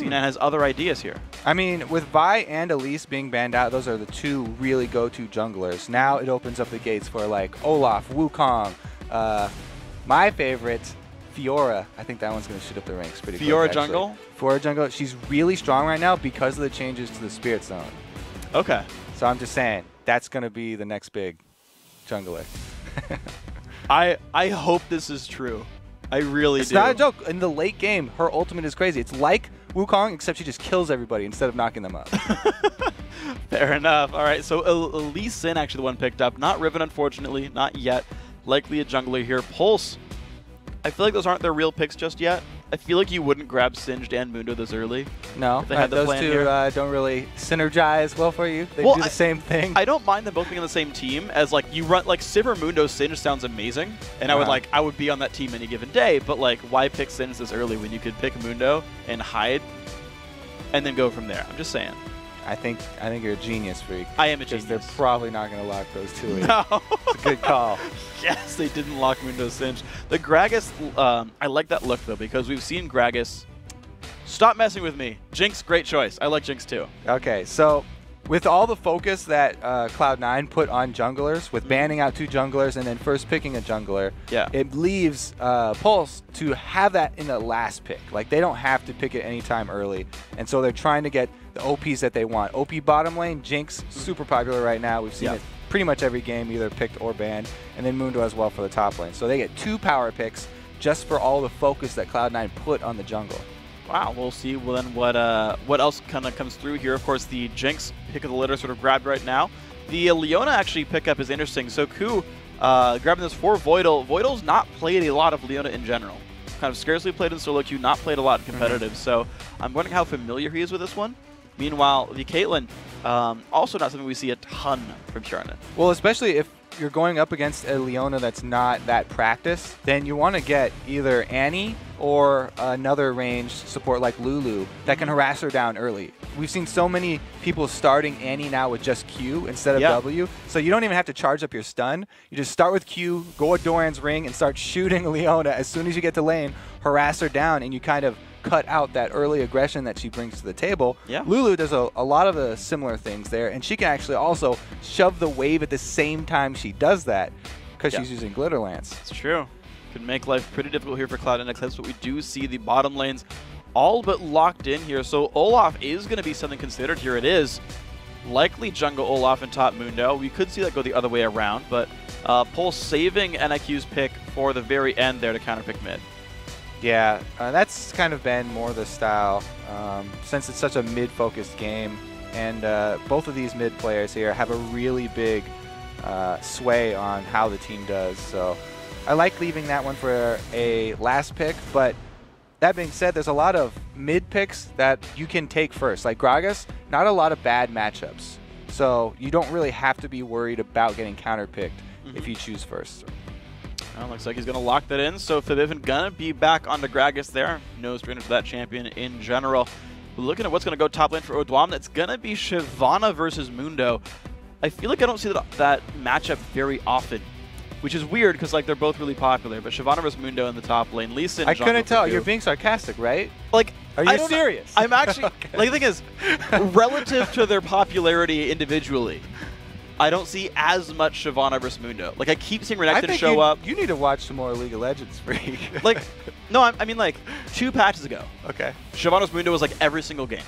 C9 has other ideas here. I mean, with Vi and Elise being banned out, those are the two really go-to junglers. Now it opens up the gates for like Olaf, Wukong, my favorite, Fiora. I think that one's going to shoot up the ranks pretty quick. Fiora jungle? Fiora jungle. She's really strong right now because of the changes to the Spirit Zone. Okay. So I'm just saying, that's going to be the next big jungler. I hope this is true. I really do. It's not a joke. In the late game, her ultimate is crazy. It's like Wukong, except she just kills everybody instead of knocking them up. Fair enough. All right, so Elise Sin actually the one picked up. Not Riven, unfortunately. Not yet. Likely a jungler here. Pulse. I feel like those aren't their real picks just yet. I feel like you wouldn't grab Singed and Mundo this early. No, those two don't really synergize well for you. They do the same thing. I don't mind them both being on the same team, as like you run like Sivir Mundo Singed sounds amazing, and I would be on that team any given day. But like, why pick Singed this early when you could pick Mundo and hide, and then go from there? I'm just saying. I think you're a genius, Freak. I am a genius. Because they're probably not going to lock those two in. No. It's a good call. Yes, they didn't lock Mundo Singed. The Gragas, I like that look, though, because we've seen Gragas. Stop messing with me. Jinx, great choice. I like Jinx, too. Okay, so with all the focus that Cloud9 put on junglers, with banning out 2 junglers and then first picking a jungler, it leaves Pulse to have that in the last pick. Like, they don't have to pick it anytime early. And so they're trying to get the OPs that they want. OP bottom lane, Jinx, super popular right now. We've seen it pretty much every game, either picked or banned. And then Mundo as well for the top lane. So they get 2 power picks just for all the focus that Cloud9 put on the jungle. Wow, we'll see then what else kind of comes through here. Of course, the Jinx pick of the litter sort of grabbed right now. The Leona actually pickup is interesting. So Ku grabbing this for Voidal. Voidal's not played a lot of Leona in general. Kind of scarcely played in solo queue, not played a lot in competitive. So I'm wondering how familiar he is with this one. Meanwhile, the Caitlyn, also not something we see a ton from Kjarnan. Well, especially if you're going up against a Leona that's not that practiced, then you want to get either Annie or another ranged support like Lulu that can harass her down early. We've seen so many people starting Annie now with just Q instead of W, so you don't even have to charge up your stun. You just start with Q, go at Doran's ring, and start shooting Leona as soon as you get to lane, harass her down, and you kind of cut out that early aggression that she brings to the table. Lulu does a lot of the similar things there, and she can actually also shove the wave at the same time she does that because she's using Glitter Lance. It's true. Could make life pretty difficult here for Cloud9 X, but we do see the bottom lanes all but locked in here. So Olaf is going to be something considered. Here it is. Likely jungle Olaf and top Mundo. We could see that go the other way around, but Pulse saving NIQ's pick for the very end there to counterpick mid. Yeah, that's kind of been more the style since it's such a mid-focused game, and both of these mid players here have a really big sway on how the team does. So I like leaving that one for a last pick, but that being said, there's a lot of mid picks that you can take first. Like Gragas, not a lot of bad matchups, so you don't really have to be worried about getting counterpicked if you choose first. Well, looks like he's going to lock that in, so Fabiven going to be back onto Gragas there. No strainer for that champion in general. But looking at what's going to go top lane for Odwam, that's going to be Shyvana versus Mundo. I feel like I don't see that matchup very often, which is weird because like they're both really popular. But Shyvana versus Mundo in the top lane. Lisa and I couldn't tell. You're being sarcastic, right? Like, are you serious? I'm actually like, the thing is, relative to their popularity individually, I don't see as much Shyvana versus Mundo. Like, I keep seeing Renekton show up. You need to watch some more League of Legends, Freak. Like, no, I mean, like, 2 patches ago. Okay. Shyvana versus Mundo was, like, every single game.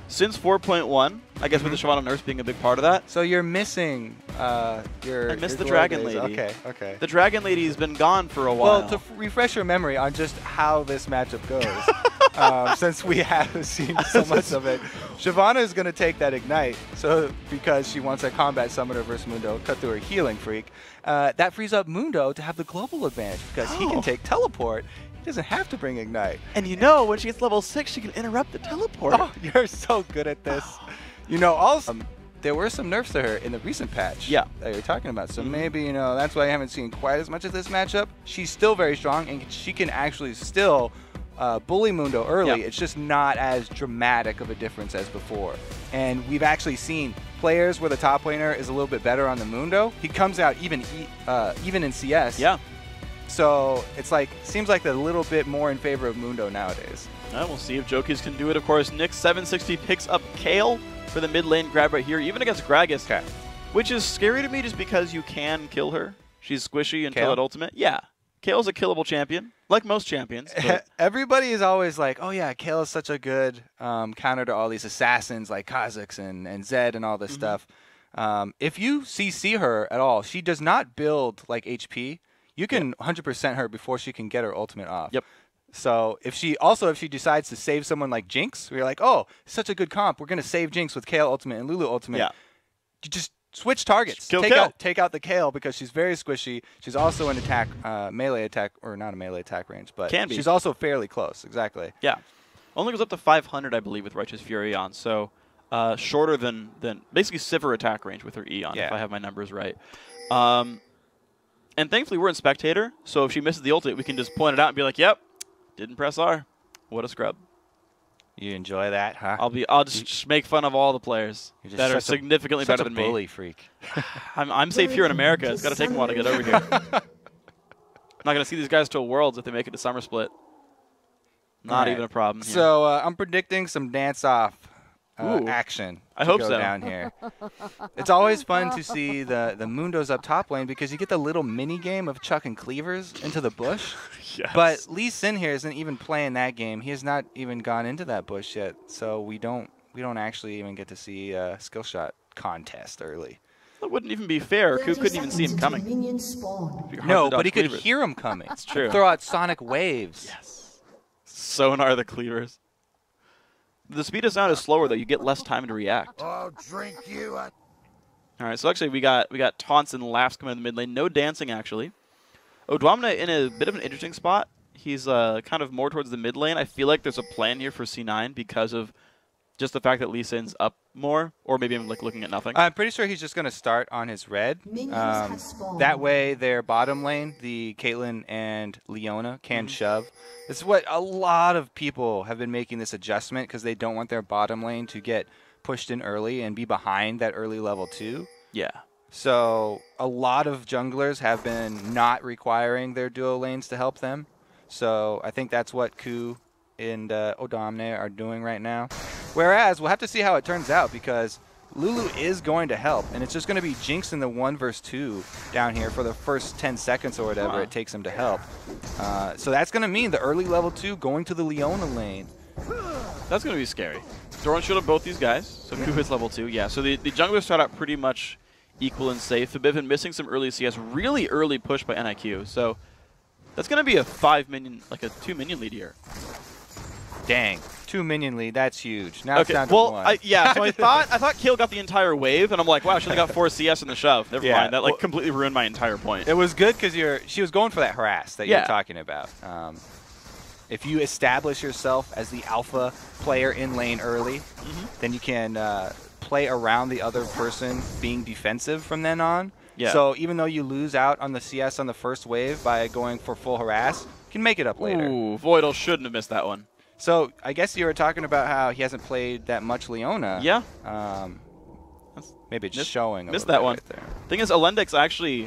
Since 4.1, I guess with the Shyvana nurse being a big part of that. So you're missing I missed the Dragon Lady. Okay, okay. The Dragon Lady has been gone for a while. Well, to refresh your memory on just how this matchup goes, since we have seen so much of it, Shyvana is going to take that Ignite, so because she wants a combat summoner versus Mundo, cut through her healing freak. That frees up Mundo to have the global advantage because he can take Teleport. He doesn't have to bring Ignite. And you know, when she gets level 6, she can interrupt the Teleport. Oh, you're so good at this. You know, also, there were some nerfs to her in the recent patch that you're talking about. So maybe, you know, that's why I haven't seen quite as much of this matchup. She's still very strong, and she can actually still bully Mundo early. It's just not as dramatic of a difference as before. And we've actually seen players where the top laner is a little bit better on the Mundo. He comes out even in CS. Yeah. So it's like, seems like they're a little bit more in favor of Mundo nowadays. We'll see if Jokis can do it, of course. Nick 760 picks up Kale for the mid lane grab right here, even against Gragas, which is scary to me just because you can kill her. She's squishy until at ultimate. Yeah. Kale's a killable champion, like most champions. Everybody is always like, oh yeah, Kale is such a good counter to all these assassins like Kha'Zix and Zed and all this stuff. If you CC her at all, she does not build like HP. You can 100% her before she can get her ultimate off. Yep. So if she decides to save someone like Jinx, we're like, oh, such a good comp. We're going to save Jinx with Kale ultimate and Lulu ultimate. Yeah. You just switch targets. Take out the Kale because she's very squishy. She's also an attack, melee attack, or not a melee attack range, but she's also fairly close. Exactly. Yeah. Only goes up to 500, I believe, with Righteous Fury on. So shorter than basically Sivir attack range with her E on, if I have my numbers right. And thankfully, we're in Spectator, so if she misses the ultimate, we can just point it out and be like, yep, didn't press R. What a scrub. You enjoy that, huh? I'll just make fun of all the players that are significantly better than me. Such a bully freak. I'm safe here in America. It's got to take a while to get over here. I'm not going to see these guys till Worlds if they make it to Summer Split. Not even a problem here. So I'm predicting some dance-off action. I hope so. Down here. It's always fun to see the Mundos up top lane because you get the little mini game of chucking cleavers into the bush. Yes. But Lee Sin here isn't even playing that game. He has not even gone into that bush yet, so we don't actually even get to see a skill shot contest early. That wouldn't even be fair. Ku couldn't even see him coming. No, but he could hear him coming. It's true. Throw out sonic waves. Yes. Sonar the cleavers. The speed of sound is slower, though. You get less time to react. I'll drink you. All right, so actually we got taunts and laughs coming in the mid lane. No dancing, actually. Odwamna in a bit of an interesting spot. He's kind of more towards the mid lane. I feel like there's a plan here for C9 because of just the fact that Lee Sin's up more, or maybe I'm like looking at nothing. I'm pretty sure he's just going to start on his red. That way their bottom lane, the Caitlyn and Leona, can shove. This is what a lot of people have been making this adjustment because they don't want their bottom lane to get pushed in early and be behind that early level 2. Yeah. So a lot of junglers have been not requiring their duo lanes to help them. So I think that's what Ku and Odamne are doing right now. Whereas we'll have to see how it turns out because Lulu is going to help, and it's just going to be Jinx in the 1 versus 2 down here for the first 10 seconds or whatever it takes him to help. So that's going to mean the early level 2 going to the Leona lane. That's going to be scary. Throwing shield on both these guys, so Ku hits level 2. Yeah, so the junglers start out pretty much equal and safe. They've been missing some early CS, really early push by NIQ, so that's going to be a 2 minion lead here. Dang, 2 minion lead, that's huge. Now it's down to 1. Yeah, so I thought Kale got the entire wave, and I'm like, wow, she only got 4 CS in the shove. Never mind, that completely ruined my entire point. It was good because she was going for that harass that you're talking about. If you establish yourself as the alpha player in lane early, then you can play around the other person being defensive from then on. Yeah. So even though you lose out on the CS on the first wave by going for full harass, you can make it up later. Ooh, Voidal shouldn't have missed that one. So I guess you were talking about how he hasn't played that much Leona. Yeah. Maybe it's showing. Missed that one. Right there. Thing is, Alendix actually,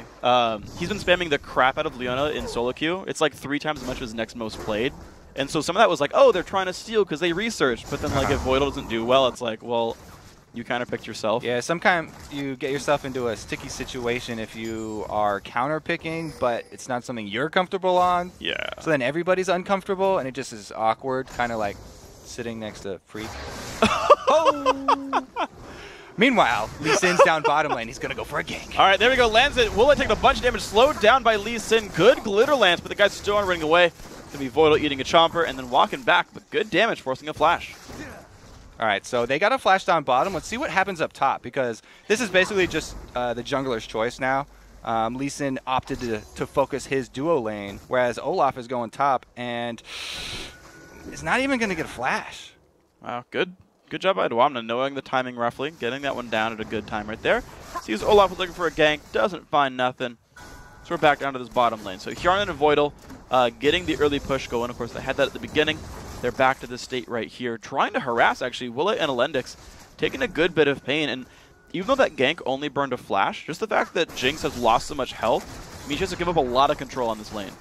he's been spamming the crap out of Leona in solo queue. It's like 3 times as much as his next most played. And so some of that was like, oh, they're trying to steal because they researched. But then like if Voidal doesn't do well, it's like, well, you kind of picked yourself. Yeah, sometimes you get yourself into a sticky situation if you are counter picking, but it's not something you're comfortable on. Yeah. So then everybody's uncomfortable, and it just is awkward, kind of like sitting next to Freak. Oh! Meanwhile, Lee Sin's down bottom lane. He's going to go for a gank. All right, there we go. Lands it. Will it take a bunch of damage? Slowed down by Lee Sin. Good glitter lance, but the guy's still running away. It's going to be Voidal eating a chomper and then walking back, but good damage, forcing a flash. All right, so they got a flash down bottom. Let's see what happens up top, because this is basically just the jungler's choice now. Lee Sin opted to focus his duo lane, whereas Olaf is going top, and is not even going to get a flash. Wow, good job by Dwamna, knowing the timing roughly, getting that one down at a good time right there. Sees Olaf was looking for a gank, doesn't find nothing. So we're back down to this bottom lane. So Hjarnan and Voidal getting the early push going. Of course, they had that at the beginning. They're back to the state right here, trying to harass, actually. Willa and Alendix taking a good bit of pain. And even though that gank only burned a flash, just the fact that Jinx has lost so much health means she has to give up a lot of control on this lane.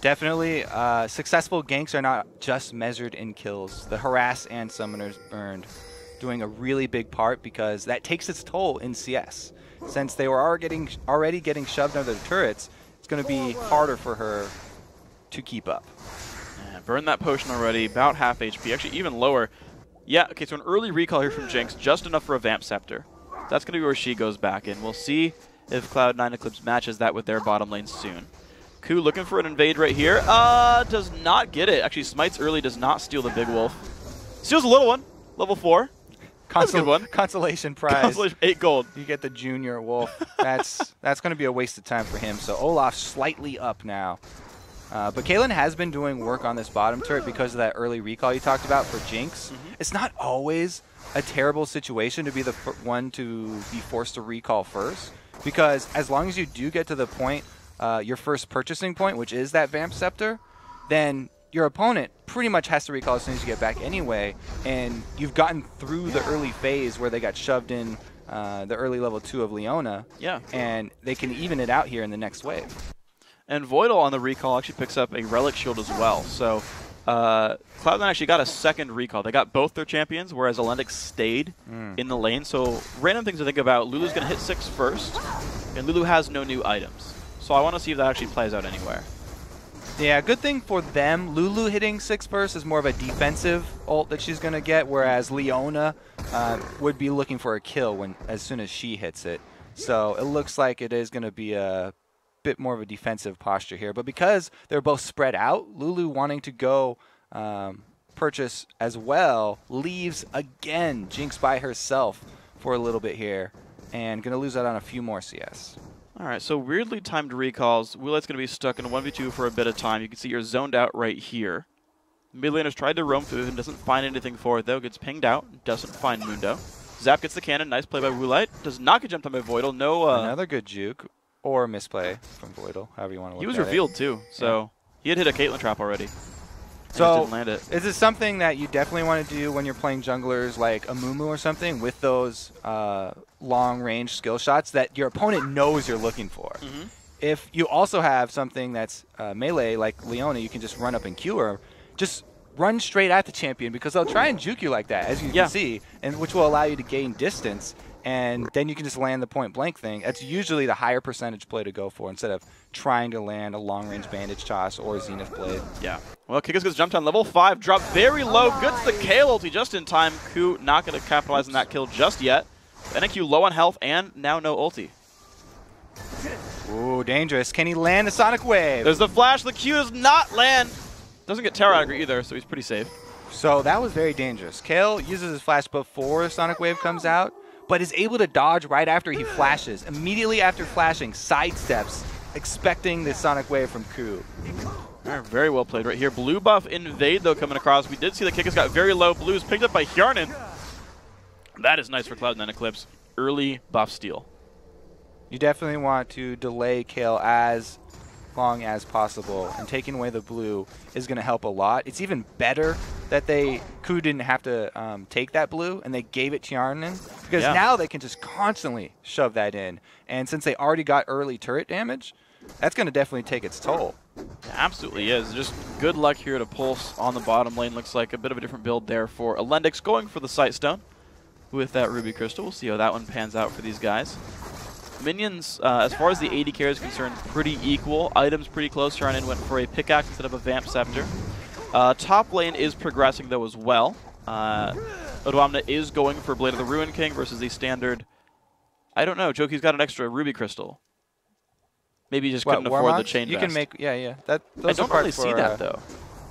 Definitely. Successful ganks are not just measured in kills. The harass and summoners earned doing a really big part because that takes its toll in CS. Since they were already getting shoved under the turrets, it's going to be harder for her to keep up. Yeah, burn that potion already, about half HP, actually even lower. Yeah, okay, so an early recall here from Jinx, just enough for a Vamp Scepter. That's going to be where she goes back in. We'll see if Cloud9 Eclipse matches that with their bottom lane soon. Ku looking for an invade right here. Does not get it. Actually, Smites early does not steal the big wolf. Steals a little one, level 4. That's a good one. Consolation prize. Consolation, 8 gold. You get the junior wolf. That's going to be a waste of time for him. So Olaf slightly up now. But Caitlyn has been doing work on this bottom turret because of that early recall you talked about for Jinx. It's not always a terrible situation to be the one to be forced to recall first, because as long as you do get to the point, your first purchasing point, which is that Vamp Scepter, then your opponent pretty much has to recall as soon as you get back anyway, and you've gotten through the early phase where they got shoved in the early level 2 of Leona, and they can even it out here in the next wave. And Voidal on the recall actually picks up a Relic Shield as well. So Cloud9 actually got a second recall. They got both their champions, whereas Alendic stayed in the lane. So random things to think about. Lulu's going to hit 6 first, and Lulu has no new items. So I want to see if that actually plays out anywhere. Yeah, good thing for them. Lulu hitting 6 first is more of a defensive ult that she's going to get, whereas Leona would be looking for a kill as soon as she hits it. So it looks like it is going to be a bit more of a defensive posture here. But because they're both spread out, Lulu wanting to go purchase as well leaves, again, Jinx by herself for a little bit here and going to lose out on a few more CS. All right, so weirdly timed recalls. Willet's going to be stuck in a 1v2 for a bit of time. You can see you're zoned out right here. Mid laner's tried to roam through and doesn't find anything for it, though. Gets pinged out, doesn't find Mundo. Zap gets the cannon. Nice play by Wulite. Does not get jumped on by Voidal. No. Another good juke or misplay from Voidal, however you want to look at it. He was revealed, too, so he had hit a Caitlyn trap already. So didn't land it. Is this something that you definitely want to do when you're playing junglers like a Mumu or something with those long-range skill shots that your opponent knows you're looking for? If you also have something that's melee like Leona, you can just run up and Q her. Just run straight at the champion because they'll try and juke you like that, as you can see, and which will allow you to gain distance. And then you can just land the point-blank thing. That's usually the higher percentage play to go for instead of trying to land a long-range bandage toss or Zenith Blade. Yeah. Well, Kikas gets jumped on level 5, dropped very low, gets the Kayle ulti just in time. Ku not going to capitalize on that kill just yet. NQ low on health and now no ulti. Ooh, dangerous. Can he land the Sonic Wave? There's the flash. The Q does not land. Doesn't get Terror aggro either, so he's pretty safe. So that was very dangerous. Kayle uses his flash before Sonic Wave comes out, but is able to dodge right after he flashes. Immediately after flashing, sidesteps, expecting the Sonic Wave from Ku. Very well played right here. Blue buff invade, though, coming across. We did see the Kikas got very low. Blue is picked up by Hjarnan. That is nice for Cloud9 Eclipse. Early buff steal. You definitely want to delay Kayle as long as possible, and taking away the blue is going to help a lot. It's even better that Ku didn't have to take that blue and they gave it to Hjarnan, because now they can just constantly shove that in. And since they already got early turret damage, that's going to definitely take its toll. Yeah, absolutely is. Just good luck here to Pulse on the bottom lane. Looks like a bit of a different build there for Alendic, going for the Sightstone with that Ruby Crystal. We'll see how that one pans out for these guys. Minions, as far as the AD carry is concerned, pretty equal. Items pretty close. Hjarnan went for a pickaxe instead of a Vamp Scepter. Top lane is progressing, though, as well. Odoamne is going for Blade of the Ruin King versus the standard... I don't know. Joki's got an extra Ruby Crystal. Maybe he just couldn't afford the chain You vest. can make... Yeah. Those I don't really see that, though.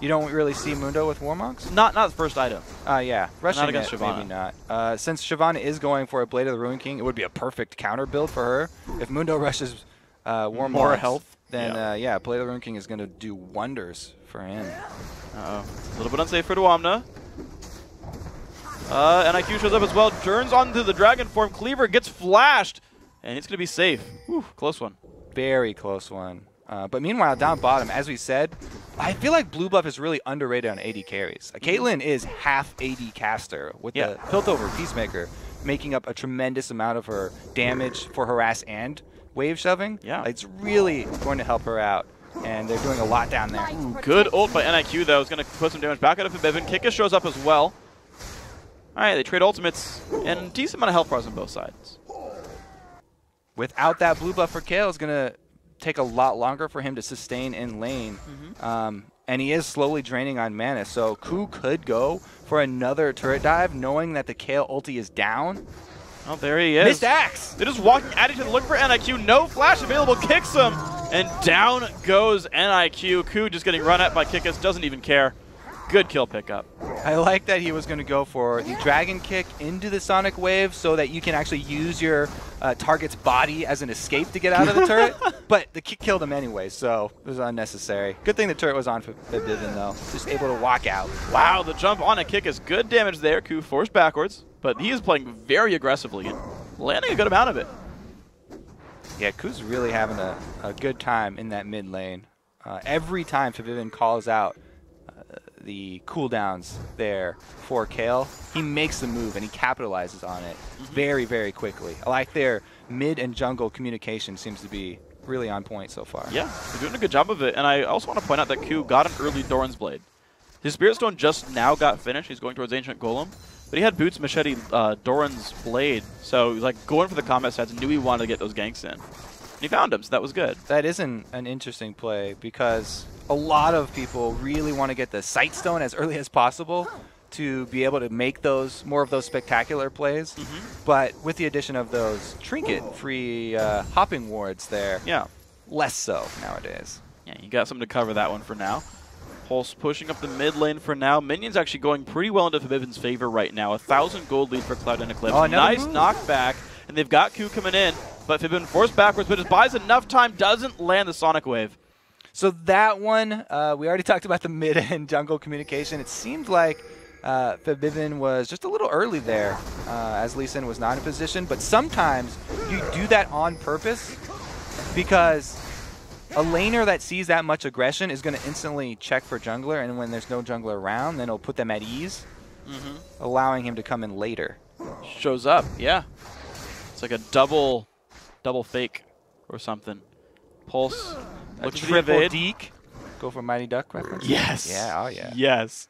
You don't really see Mundo with Warmonks? Not the first item. Yeah. Rushing not against Shyvana. Maybe not. Since Shyvana is going for a Blade of the Ruin King, it would be a perfect counter build for her. If Mundo rushes Warmonks, more health, then yeah, Blade of the Ruin King is going to do wonders for him. Uh-oh. A little bit unsafe for Odoamne. And IQ shows up as well. Turns onto the Dragon Form. Cleaver gets flashed. And it's going to be safe. Whew, close one. Very close one. But meanwhile, down bottom, as we said, I feel like blue buff is really underrated on AD carries. Caitlyn is half AD caster with the Piltover Peacemaker making up a tremendous amount of her damage for harass and wave shoving. Yeah. It's really going to help her out. and they're doing a lot down there. Ooh, good ult by NIQ, though. Is going to put some damage back out of Forbidden. Kickus shows up as well. All right, they trade ultimates, and a decent amount of health bars on both sides. Without that blue buff for Kale, it's going to take a lot longer for him to sustain in lane. And he is slowly draining on mana, so Ku could go for another turret dive, knowing that the Kale ulti is down. Oh, there he is. Missed axe! They're just walking at each other, looking for NIQ. No flash available, kicks him, and down goes NIQ. Ku just getting run at by Kickus, doesn't even care. Good kill pickup. I like that he was going to go for the Dragon Kick into the Sonic Wave so that you can actually use your target's body as an escape to get out of the turret. But the kick killed him anyway, so it was unnecessary. Good thing the turret was on for Vivian, though. Just able to walk out. Wow, the jump on a kick is good damage there. Ku forced backwards, but he is playing very aggressively and landing a good amount of it. Yeah, Ku's really having a good time in that mid lane. Every time Vivian calls out the cooldowns there for Kale, he makes the move and he capitalizes on it very, very quickly. I like their mid and jungle communication seems to be really on point so far. Yeah, they're doing a good job of it. And I also want to point out that Ku got an early Doran's Blade. His Spirit Stone just now got finished. He's going towards Ancient Golem. But he had Boots, Machete, Doran's Blade. So like going for the combat stats, knew he wanted to get those ganks in. And he found him, so that was good. That is an interesting play because a lot of people really want to get the Sight Stone as early as possible to be able to make those more of those spectacular plays. But with the addition of those trinket-free hopping wards there, less so nowadays. Yeah, you got something to cover that one for now. Pulse pushing up the mid lane for now. Minions actually going pretty well into Forbidden's favor right now. 1,000 gold lead for Cloud and Eclipse. Oh, nice knockback, and they've got Ku coming in, but Forbidden forced backwards, but just buys enough time, doesn't land the Sonic Wave. So that one, we already talked about the mid and jungle communication. It seemed like Forbidden was just a little early there as Lee Sin was not in position, but sometimes you do that on purpose because a laner that sees that much aggression is going to instantly check for jungler, and when there's no jungler around, then it'll put them at ease, allowing him to come in later. Shows up, yeah. It's like a double fake or something. Pulse, looking for the evade. Deke. Go for Mighty Duck reference? Yes. Yeah, oh yeah. Yes.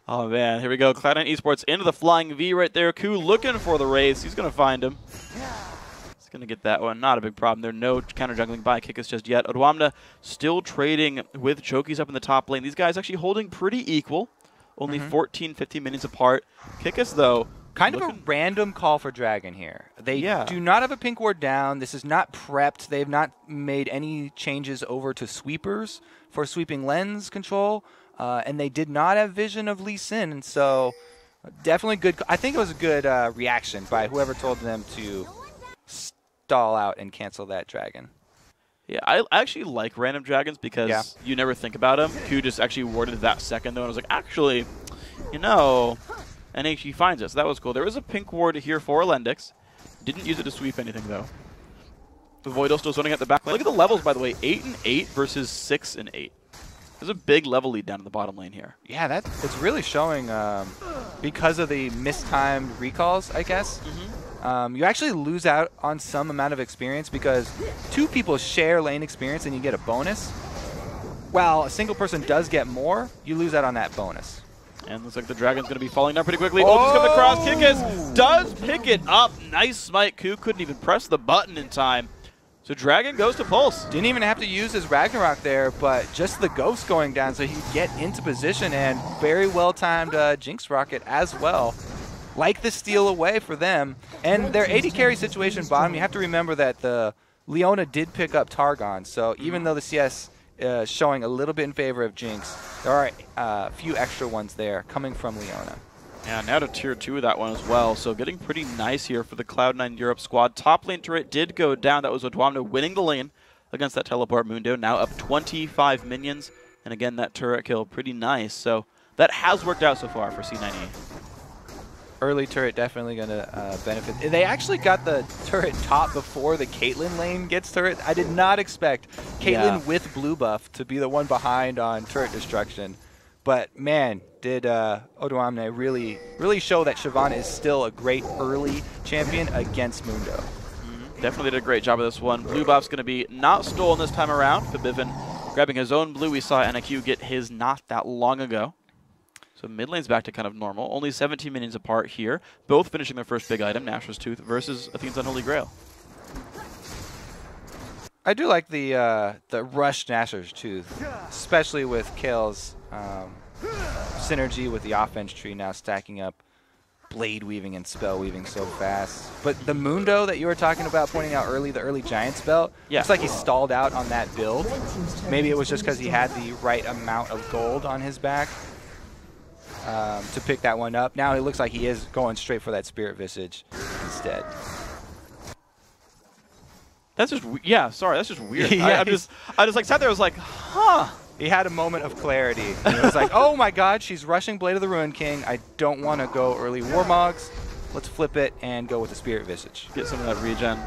Oh man, here we go. Cloud9 Esports into the flying V right there. Ku looking for the raise. He's going to find him. He's going to get that one. Not a big problem. There's no counter juggling by Kickus just yet. Odwamna still trading with Chokies up in the top lane. These guys actually holding pretty equal. Only 14, 15 minutes apart. Kickus, though, kind of a random call for Dragon here. They do not have a pink ward down. This is not prepped. They've not made any changes over to sweepers for sweeping lens control. And they did not have vision of Lee Sin. And so definitely good. I think it was a good reaction by whoever told them to stall out and cancel that dragon. Yeah, I actually like random dragons because you never think about them. Ku just actually warded that second, though, and I was like, actually, you know, and he finds it, so that was cool. There is a pink ward here for Lendix. Didn't use it to sweep anything, though. The Voidal still running at the back lane. Look at the levels, by the way. 8 and 8 versus 6 and 8. There's a big level lead down in the bottom lane here. Yeah, it's really showing because of the mistimed recalls, I guess. You actually lose out on some amount of experience because two people share lane experience and you get a bonus. While a single person does get more, you lose out on that bonus. And looks like the dragon's going to be falling down pretty quickly. Oh, just coming across. Kickus does pick it up. Nice smite. Ku couldn't even press the button in time. So Dragon goes to Pulse. Didn't even have to use his Ragnarok there, but just the ghost going down so he could get into position, and very well-timed Jinx Rocket as well. Like the steal away for them. And their AD carry situation bottom, you have to remember that the Leona did pick up Targon, so even though the CS is showing a little bit in favor of Jinx, there are a few extra ones there coming from Leona. Yeah, now to tier 2 of that one as well. So getting pretty nice here for the Cloud9 Europe squad. Top lane turret did go down. That was Odwamna winning the lane against that teleport Mundo. Now up 25 minions. And again, that turret kill pretty nice. So that has worked out so far for C9E. Early turret definitely going to benefit. They actually got the turret top before the Caitlyn lane gets turret. I did not expect Caitlyn with blue buff to be the one behind on turret destruction. But man, did Odwamna really show that Shyvana is still a great early champion against Mundo. Definitely did a great job of this one. Blue buff's going to be not stolen this time around. Forbidden Grabbing his own blue, we saw NIQ get his not that long ago. So mid lane's back to kind of normal. Only 17 minions apart here. Both finishing their first big item, Nashor's Tooth versus Athene's Unholy Grail. I do like the rush Nashor's Tooth, especially with Kale's synergy with the offense tree now stacking up blade weaving and spell weaving so fast. But the Mundo that you were talking about pointing out early, the early giant spell, looks like he stalled out on that build. Maybe it was just because he had the right amount of gold on his back to pick that one up. Now it looks like he is going straight for that Spirit Visage instead. That's just, yeah, sorry, that's just weird. Yeah, I just like sat there, I was like, huh. He had a moment of clarity. He was like, oh my god, she's rushing Blade of the Ruined King. I don't want to go early Warmogs. Let's flip it and go with the Spirit Visage. Get some of that regen.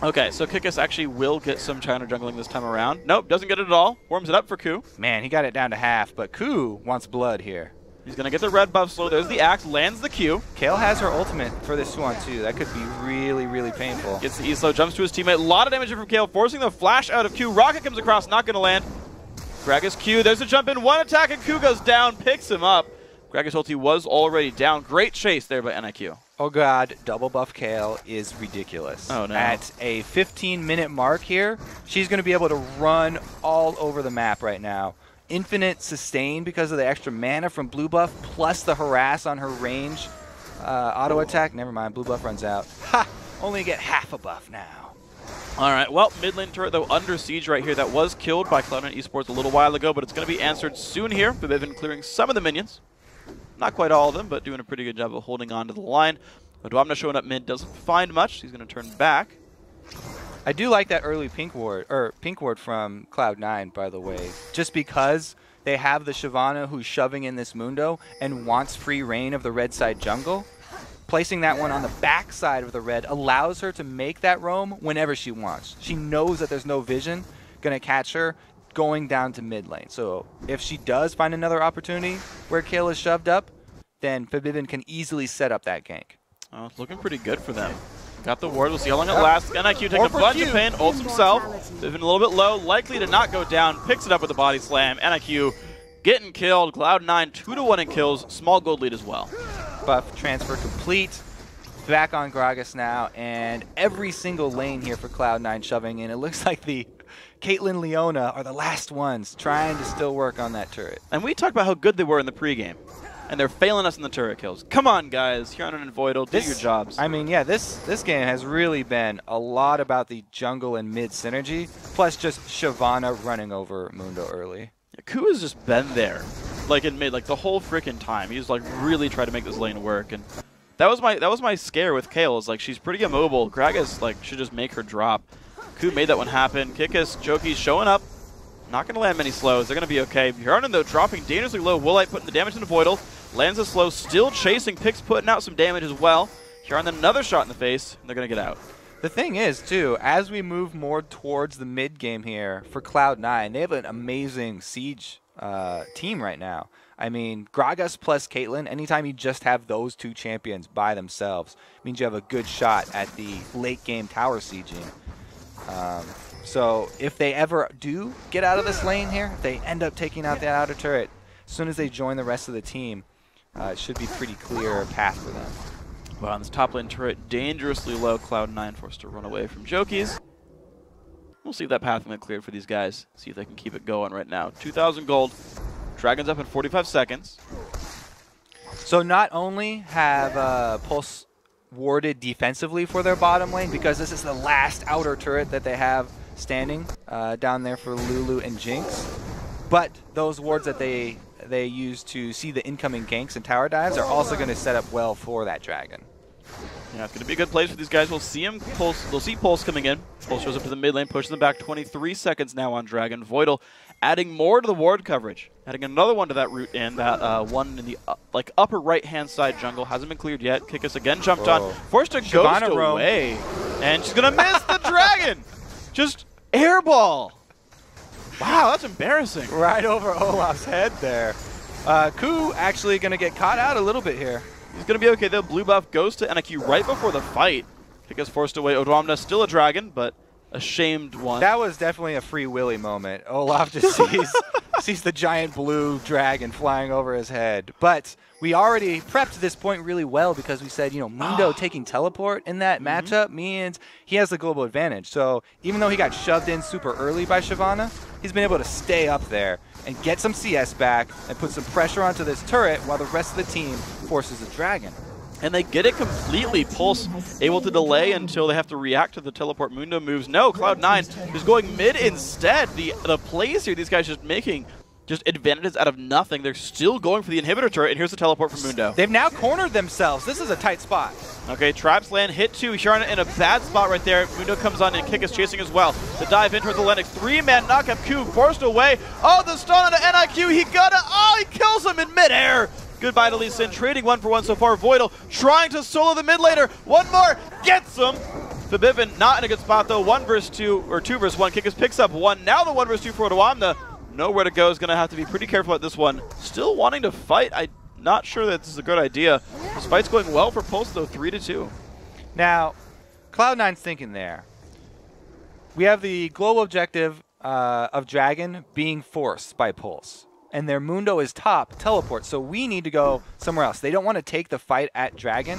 Okay, so Kikis actually will get some China jungling this time around. Nope, doesn't get it at all. Warms it up for Ku. Man, he got it down to half, but Ku wants blood here. He's going to get the red buff slow. There's the axe, lands the Q. Kale has her ultimate for this 2-on-2. That could be really, really painful. Gets the E-slow, jumps to his teammate. A lot of damage from Kale, forcing the flash out of Q. Rocket comes across, not going to land. Gragas Q, there's a jump in, one attack, and Q goes down, picks him up. Gragas ulti was already down. Great chase there by NIQ. Oh god, double buff Kale is ridiculous. Oh no. At a 15-minute mark here, she's going to be able to run all over the map right now. Infinite sustain because of the extra mana from blue buff, plus the harass on her range auto attack. Never mind, blue buff runs out. Ha! Only get half a buff now. All right, well, mid lane turret, though, under siege right here. That was killed by Cloud9 Esports a little while ago, but it's going to be answered soon here. They've been clearing some of the minions. Not quite all of them, but doing a pretty good job of holding on to the line. Odwamna showing up mid doesn't find much. He's going to turn back. I do like that early pink ward from Cloud9, by the way, just because they have the Shyvana who's shoving in this Mundo and wants free reign of the red side jungle. Placing that one on the back side of the red allows her to make that roam whenever she wants. She knows that there's no vision going to catch her going down to mid lane. So if she does find another opportunity where Kale is shoved up, then Forbidden can easily set up that gank. Oh, it's looking pretty good for them. Got the ward. We'll see how long it lasts. NIQ takes a bunch of pain, ults himself. They've been a little bit low, likely to not go down. Picks it up with a body slam. NIQ getting killed. Cloud9 2-1 in kills. Small gold lead as well. Buff transfer complete. Back on Gragas now, and every single lane here for Cloud9 shoving in. It looks like the Caitlyn Leona are the last ones trying to still work on that turret. And we talked about how good they were in the pregame, and they're failing us in the turret kills. Come on, guys. Huron and Voidal, do your jobs. I mean, yeah, this game has really been a lot about the jungle and mid synergy, plus just Shyvana running over Mundo early. Yeah, Ku has just been there, like in mid, like the whole freaking time. He's like really tried to make this lane work, and that was my scare with Kale. Is like she's pretty immobile. Gragas like should just make her drop. Ku made that one happen. Kikis, Choki's showing up. Not going to land many slows. They're going to be okay. Huron, though, dropping dangerously low. Woolite putting the damage into Voidal. Lands a slow, still chasing. Picks putting out some damage as well. Huron then another shot in the face, and they're going to get out. The thing is, too, as we move more towards the mid game here for Cloud9, they have an amazing siege team right now. I mean, Gragas plus Caitlyn, anytime you just have those two champions by themselves, means you have a good shot at the late game tower sieging. So if they ever do get out of this lane here, if they end up taking out that outer turret, as soon as they join the rest of the team, it should be pretty clear path for them. But on this top lane turret, dangerously low. Cloud9 forced to run away from Jokies. We'll see if that path can get cleared for these guys. See if they can keep it going right now. 2,000 gold. Dragons up in 45 seconds. So not only have Pulse warded defensively for their bottom lane, because this is the last outer turret that they have standing down there for Lulu and Jinx, but those wards that they use to see the incoming ganks and tower dives are also going to set up well for that dragon. Yeah, it's going to be a good place for these guys. We'll see him Pulse. We'll see Pulse coming in. Pulse shows up to the mid lane, pushing them back. 23 seconds now on Dragon. Voidal adding more to the ward coverage, adding another one to that route in. That one in the upper right-hand side jungle hasn't been cleared yet. Kikis again jumped on, forced to ghost away, and she's going to miss the dragon. Just airball. Wow, that's embarrassing. Right over Olaf's head there. Ku actually going to get caught out a little bit here. He's going to be okay, though. Blue buff goes to NIQ right before the fight. Kikis forced away. Odwamna still a dragon, but a shamed one. That was definitely a Free Willy moment. Olaf just sees the giant blue dragon flying over his head. But we already prepped this point really well because we said, Mundo taking teleport in that matchup means he has the global advantage. So even though he got shoved in super early by Shyvana, he's been able to stay up there and get some CS back and put some pressure onto this turret while the rest of the team forces a dragon. And they get it completely. Pulse able to delay until they have to react to the teleport Mundo moves. No, Cloud9 is going mid instead. The plays here, these guys just making just advantages out of nothing. They're still going for the inhibitor turret, and here's the teleport from Mundo. They've now cornered themselves. This is a tight spot. Okay, traps land, hit 2. Shyvana in a bad spot right there. Mundo comes on, and Kick is chasing as well. The dive in towards the Lennox. 3-man knockup Q forced away. Oh, the stun on the NIQ. He got it. Oh, he kills him in midair. Goodbye to Lee Sin, trading 1 for 1 so far. Voidal trying to solo the mid laner. One more, gets him. Fabivin not in a good spot though. 1 versus 2, or 2 versus 1. Kickers picks up 1. Now the 1 versus 2 for Odoamna. Nowhere to go. Is going to have to be pretty careful at this one. Still wanting to fight. I'm not sure that this is a good idea. This fight's going well for Pulse though, 3-2. Now, Cloud9's thinking there. We have the global objective of Dragon being forced by Pulse. And their Mundo is top teleport, so we need to go somewhere else. They don't want to take the fight at Dragon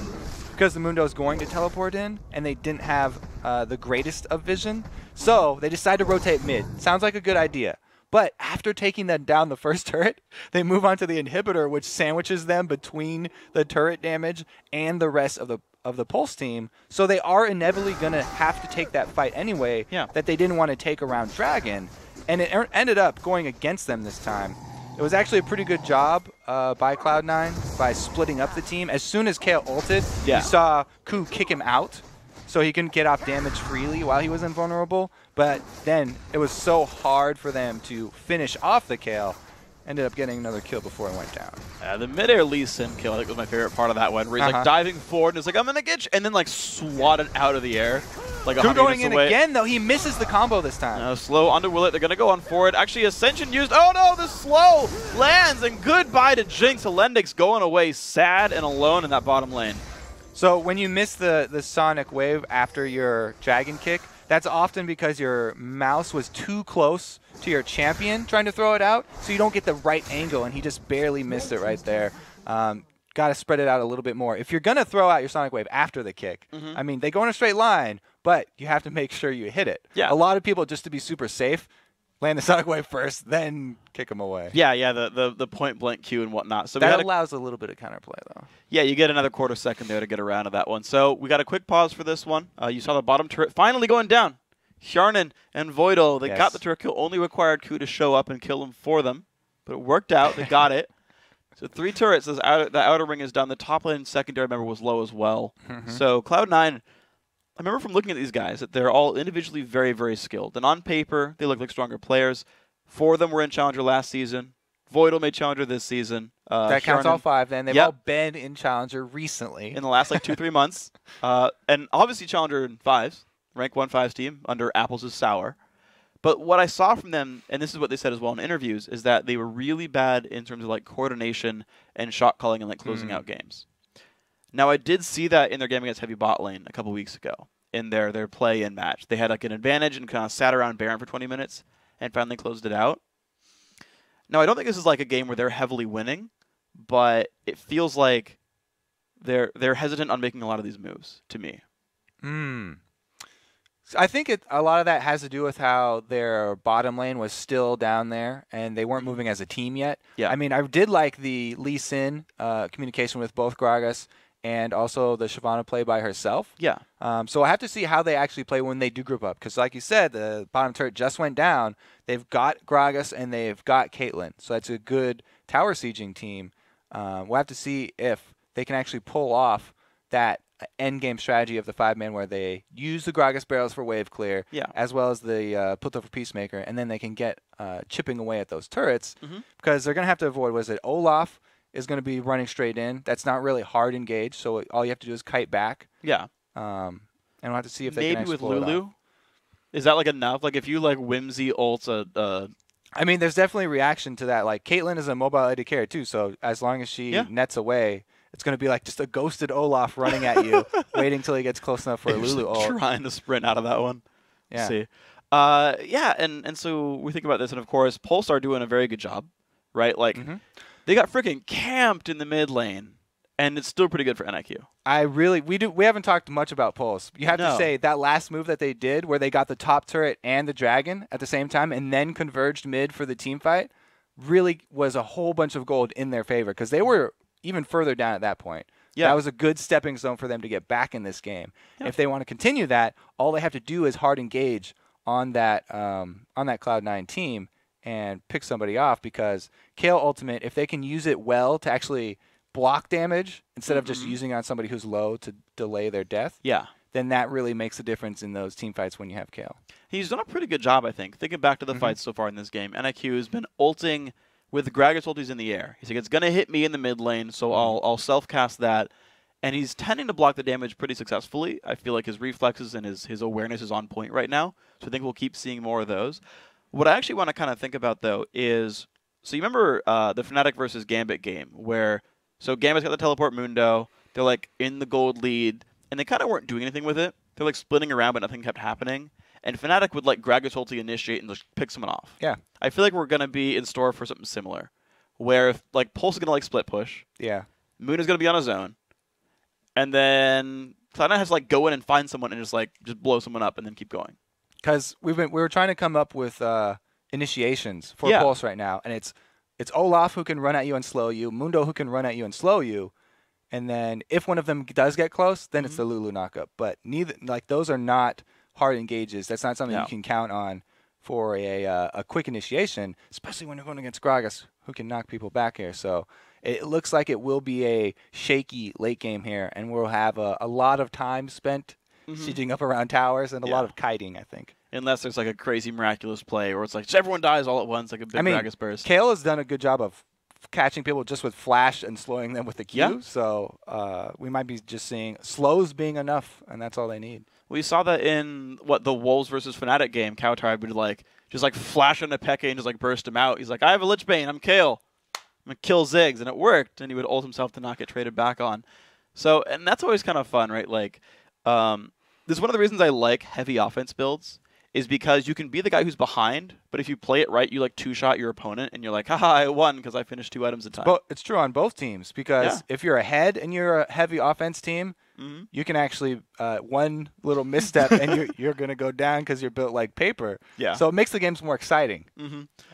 because the Mundo is going to teleport in, and they didn't have the greatest of vision. So they decide to rotate mid. Sounds like a good idea. But after taking them down the first turret, they move on to the inhibitor, which sandwiches them between the turret damage and the rest of the Pulse team. So they are inevitably going to have to take that fight anyway that they didn't want to take around Dragon. And it ended up going against them this time. It was actually a pretty good job by Cloud9 by splitting up the team. As soon as Kale ulted, you saw Ku kick him out so he couldn't get off damage freely while he was invulnerable. But then it was so hard for them to finish off the Kale. Ended up getting another kill before it went down. The mid-air Lee Sin kill, I think was my favorite part of that one, where he's like diving forward and it's like, I'm gonna get you, and then like swatted out of the air. Like Ku going in again, though. He misses the combo this time. Slow onto Willet. They're going to go on forward. Actually, Ascension used. Oh, no, the slow lands. And goodbye to Jinx. Alendix going away sad and alone in that bottom lane. So when you miss the Sonic Wave after your Dragon Kick, that's often because your mouse was too close to your champion trying to throw it out, so you don't get the right angle, and he just barely missed it right there. Got to spread it out a little bit more. If you're going to throw out your Sonic Wave after the kick, I mean, they go in a straight line, but you have to make sure you hit it. Yeah. A lot of people, just to be super safe, land the Sonic Wave first, then kick them away. Yeah, the point-blank Q and whatnot. So that allows a little bit of counterplay, though. Yeah, you get another quarter second there to get around to that one. So we got a quick pause for this one. You saw the bottom turret finally going down. Hjarnan and Voidal, they got the turret kill. Only required Ku to show up and kill him for them. But it worked out. They got it. So 3 turrets. The outer ring is done. The top lane secondary, remember, was low as well. So Cloud9, I remember from looking at these guys that they're all individually very, very skilled. And on paper, they look like stronger players. 4 of them were in Challenger last season. Voidal made Challenger this season. That counts all 5 then. They've all been in Challenger recently. In the last like 2-3 months. And obviously Challenger in 5s. Rank 1-5s team under Apples is sour. But what I saw from them, and this is what they said as well in interviews, is that they were really bad in terms of like coordination and shot calling and like closing out games. Now I did see that in their game against Heavy Bot Lane a couple weeks ago in their play-in match. They had like an advantage and kind of sat around Baron for 20 minutes and finally closed it out. Now I don't think this is like a game where they're heavily winning, but it feels like they're hesitant on making a lot of these moves to me. I think a lot of that has to do with how their bottom lane was still down there, and they weren't moving as a team yet. Yeah. I mean, I did like the Lee Sin communication with both Gragas and also the Shyvana play by herself. Yeah. So I have to see how they actually play when they do group up, because like you said, the bottom turret just went down. They've got Gragas and they've got Caitlyn, so that's a good tower sieging team. We'll have to see if they can actually pull off that end game strategy of the 5-man where they use the Gragas barrels for wave clear, as well as the Puto for Peacemaker, and then they can get chipping away at those turrets, because they're going to have to avoid, Olaf is going to be running straight in. That's not really hard engage, so all you have to do is kite back. Yeah. And we'll have to see if they can actually pull it off. Maybe with Lulu? Is that like enough? Like if you like whimsy ults I mean, there's definitely reaction to that. Like Caitlyn is a mobile AD carry too, so as long as she nets away, it's going to be like just a ghosted Olaf running at you, waiting till he gets close enough for a Lulu ult. Trying to sprint out of that one. Yeah. See. Yeah, and so we think about this, and of course, Pulse are doing a very good job, right? Like, they got freaking camped in the mid lane, and it's still pretty good for NIQ. We haven't talked much about Pulse. You have to No. say that last move that they did, where they got the top turret and the dragon at the same time, and then converged mid for the team fight, really was a whole bunch of gold in their favor because they were even further down at that point. Yeah. That was a good stepping stone for them to get back in this game. Yeah. If they want to continue that, all they have to do is hard engage on that Cloud9 team and pick somebody off, because Kale Ultimate, if they can use it well to actually block damage instead of just using it on somebody who's low to delay their death, then that really makes a difference in those team fights when you have Kale. He's done a pretty good job, I think. Thinking back to the fights so far in this game, NIQ has been ulting with Gragas ultis in the air. He's like, it's going to hit me in the mid lane, so I'll self-cast that. And he's tending to block the damage pretty successfully. I feel like his reflexes and his awareness is on point right now, so I think we'll keep seeing more of those. What I actually want to kind of think about, though, is, so you remember the Fnatic versus Gambit game, where, so Gambit's got the teleport Mundo, they're like in the gold lead, and they kind of weren't doing anything with it. They're like splitting around, but nothing kept happening. And Fnatic would like Gragas ulti initiate and just pick someone off. Yeah. I feel like we're going to be in store for something similar, where if, like, Pulse is going to like split push. Yeah. Moon is going to be on his own. And then Cloud9 has to like go in and find someone and just blow someone up and then keep going. Because we were trying to come up with initiations for Pulse right now, and it's Olaf who can run at you and slow you, Mundo who can run at you and slow you, and then if one of them does get close, then it's the Lulu knockup. But neither, like, those are not hard engages. That's not something you can count on for a quick initiation, especially when you're going against Gragas, who can knock people back here. So it looks like it will be a shaky late game here, and we'll have a lot of time spent sieging up around towers and a lot of kiting, I think. Unless there's like a crazy miraculous play where it's like everyone dies all at once, like a big Gragas burst. Kale has done a good job of catching people just with flash and slowing them with the Q. So we might be just seeing slows being enough, and that's all they need. We saw that in the Wolves versus Fnatic game. Cowtard would like just like flash into Peke and just like burst him out. He's like, I have a Lich Bane, I'm Kale. I'm going to kill Ziggs, and it worked, and he would ult himself to not get traded back on. So, and that's always kind of fun, right? Like, this is one of the reasons I like heavy offense builds, is because you can be the guy who's behind, but if you play it right, you like two-shot your opponent, and you're like, haha, I won because I finished 2 items at a time. But it's true on both teams, because if you're ahead and you're a heavy offense team, you can actually, one little misstep, and you're going to go down because you're built like paper. Yeah. So it makes the games more exciting.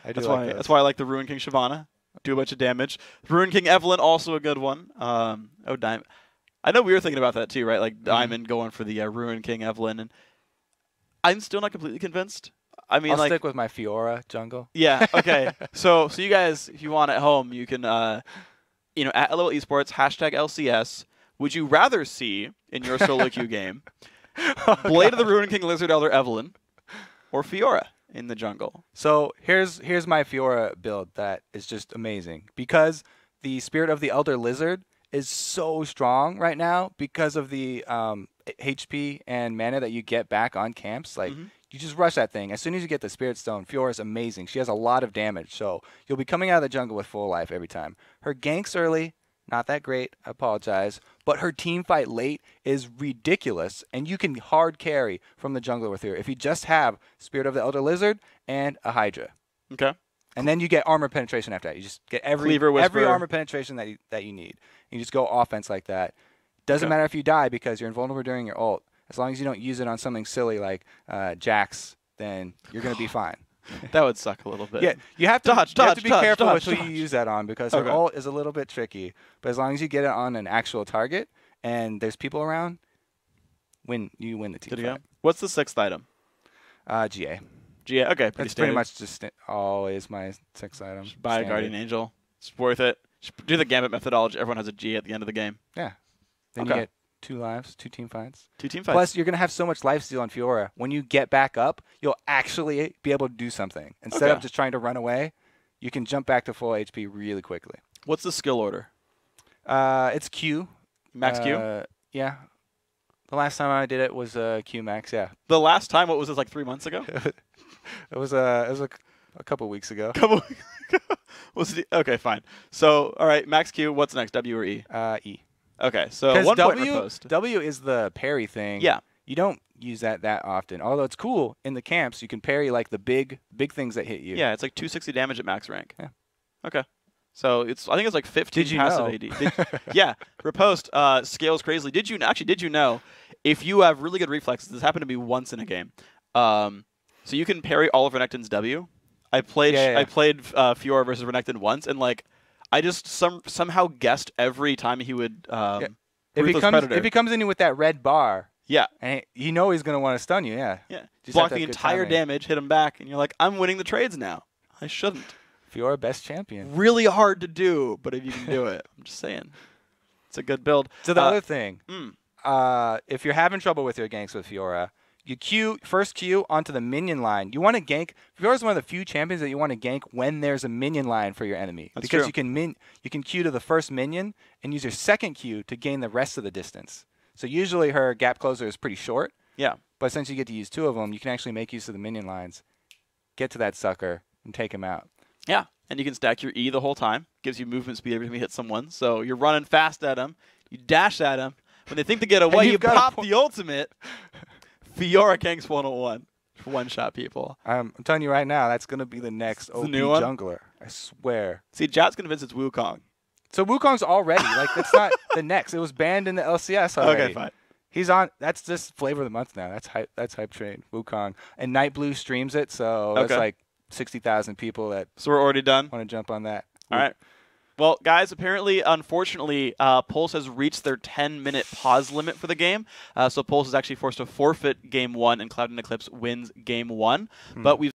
That's why I like the Ruin King Shyvana. Do a bunch of damage. Ruin King Evelynn, also a good one. Diamond. I know we were thinking about that too, right? Like Diamond going for the Ruin King Evelynn, and I'm still not completely convinced. I mean, I'll stick with my Fiora jungle. Yeah. Okay. so you guys, if you want at home, you can, at LOL Esports #LCS. Would you rather see in your solo queue game Blade of the Ruin King Lizard Elder Evelynn or Fiora in the jungle? So here's my Fiora build that is just amazing, because the Spirit of the Elder Lizard is so strong right now because of the HP and mana that you get back on camps. Like, you just rush that thing. As soon as you get the Spirit Stone, Fiora is amazing. She has a lot of damage, so you'll be coming out of the jungle with full life every time. Her ganks early, not that great, I apologize, but her team fight late is ridiculous, and you can hard carry from the jungler with her if you just have Spirit of the Elder Lizard and a Hydra. Okay. And then you get armor penetration after that. You just get every armor penetration that you need. You just go offense like that. Doesn't matter if you die, because you're invulnerable during your ult. As long as you don't use it on something silly like Jax, then you're going to be fine. That would suck a little bit. Yeah, you have to be careful with who you use that on, because her ult is a little bit tricky. But as long as you get it on an actual target and there's people around, you win the team fight. What's the 6th item? GA. GA. Okay, that's pretty much just always my 6th item. Just buy a Guardian Angel. It's worth it. Just do the Gambit methodology. Everyone has a GA at the end of the game. Yeah. Then you get 2 lives, 2 team fights. 2 team fights. Plus, you're going to have so much lifesteal on Fiora. When you get back up, you'll actually be able to do something. Instead of just trying to run away, you can jump back to full HP really quickly. What's the skill order? It's Q. Max Q? Yeah. The last time I did it was Q max, yeah. The last time, what was this, like 3 months ago? It was a couple weeks ago. Okay, fine. So, all right, max Q, what's next, W or E? E. Okay, so 1 point per post. W is the parry thing. Yeah. You don't use that often. Although it's cool in the camps, you can parry like the big things that hit you. Yeah, it's like 260 damage at max rank. Yeah. Okay. So I think it's like 15 Did you passive know? AD. Yeah, Riposte scales crazily. Did you know if you have really good reflexes, this happened to me once in a game. So you can parry all of Renekton's W. I played Fiora versus Renekton once, and like I just somehow guessed every time he would If he comes in with that red bar, yeah, and you know he's gonna want to stun you, yeah. Just block the entire damage, hit him back, and you're like, I'm winning the trades now. I shouldn't. Fiora best champion. Really hard to do, but if you can do it, I'm just saying, it's a good build. So the other thing, if you're having trouble with your ganks with Fiora, you first Q onto the minion line. You want to gank. Fiora's one of the few champions that you want to gank when there's a minion line for your enemy. That's because true. you can Q to the first minion and use your second Q to gain the rest of the distance. So usually her gap closer is pretty short. Yeah. But since you get to use 2 of them, you can actually make use of the minion lines, get to that sucker, and take him out. Yeah. And you can stack your E the whole time. Gives you movement speed every time you hit someone. So you're running fast at them. You dash at them. When they think to get away, you pop the ultimate. Fiora ganks 101. One-shot people. I'm telling you right now, that's going to be the next OP jungler. I swear. See, Jat's convinced it's Wukong. So Wukong's already. Like, it's not the next. It was banned in the LCS already. Okay, fine. He's on. That's just flavor of the month now. That's hype train. Wukong. And Night Blue streams it, so that's like 60,000 people that. So we're already done? Want to jump on that. All right. Well, guys, apparently, unfortunately, Pulse has reached their 10-minute pause limit for the game. So Pulse is actually forced to forfeit Game 1, and Cloud and Eclipse wins Game 1. But we've